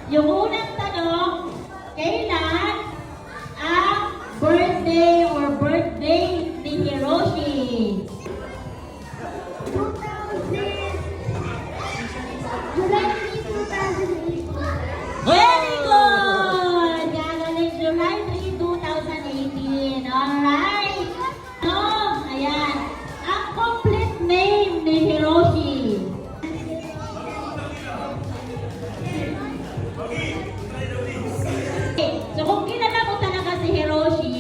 Yung unang tanong, kailan ang birthday or birthday ni Hiroshi? Very good! Gagaling July 3, 2018. Alright. So, ayan. Ang complete name ni Hiroshi. Okay. So, kung kilala mo talaga si Hiroshi,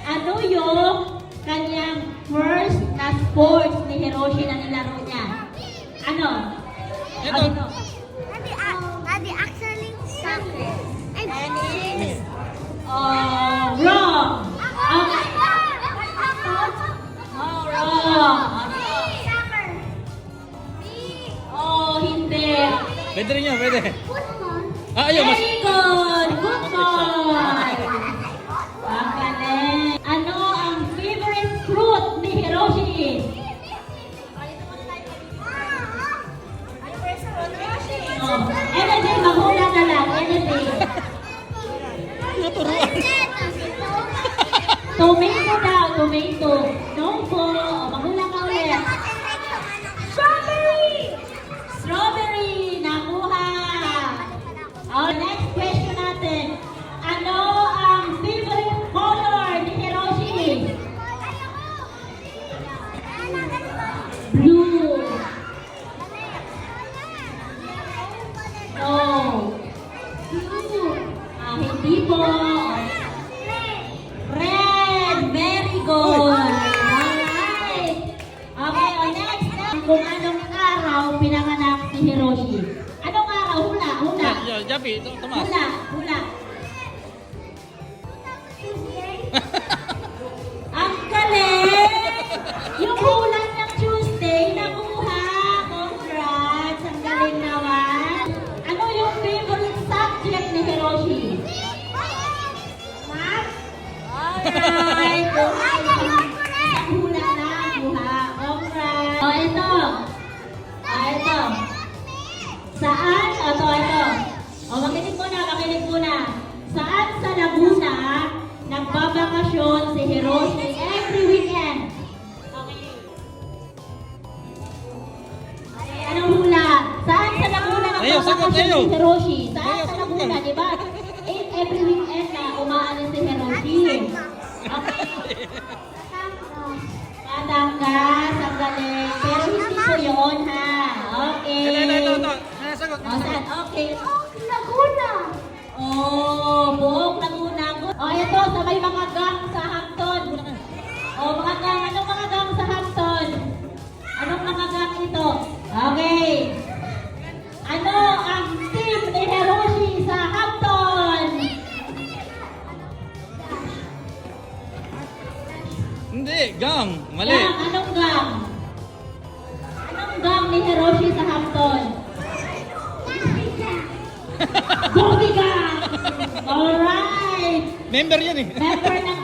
ano yung kanyang first na sports ni Hiroshi na nilaro niya? Ano? Ito. Ano? Daddy, actually, soccer. Tennis. Wrong. Okay. Oh, wrong. Soccer. Oh, hindi. Pwede rin yan, pwede. Football. Ayaw, mas... Very good. Good boy. Ang galing. Ano ang favorite fruit ni Hiroshi? Oh, anything, mahula na lang. Anything. Naturuan. Tomato daw, tomato. No po. Oh, mahula ka ulit. Strawberry. Strawberry. Nakuha. Oh, next question natin. Ano ang favorite color ni Hiroshi? Blue. No. Hindi po. Red. Very good. Alright. Okay, next. Kung anong araw pinanganak si Hiroshi? Anong araw? Hula, hula. Japi, Tomas. Hula, hula. Ang galing! Yung hula ng Tuesday, nakuha. Congrats! Ang galing naman. Ano yung favorite subject ni Hiroshi? Math? Alright. Isang hula na, kuha. Congrats. O, ito. Ito. Saan? Ito. O, makinig muna. Saan sa Laguna nagbabakasyon si Hiroshi every weekend? Okay, anong hula? Saan sa Laguna Ayaw, sagot, nagbabakasyon ayaw. si Hiroshi? Saan Ayaw, sa sagot Laguna, ka. di ba? Every weekend na umaalis si Hiroshi. Okay. Batangas, ang galing. Pero hindi po yun, ha? Okay. Ito. Sagot. O, saan? Okay. Laguna. Oh, buong Laguna. Oh, ito, sa may mga gang sa Hampton. Oh, mga gang. Anong mga gang sa Hampton? Anong mga gang ito? Okay. Ano ang team ni Hiroshi sa Hampton? Hindi, gang. Mali. Gang. Anong gang? Anong gang ni Hiroshi sa Hampton? Gobi Gang! Alright! Member yan eh. Member ng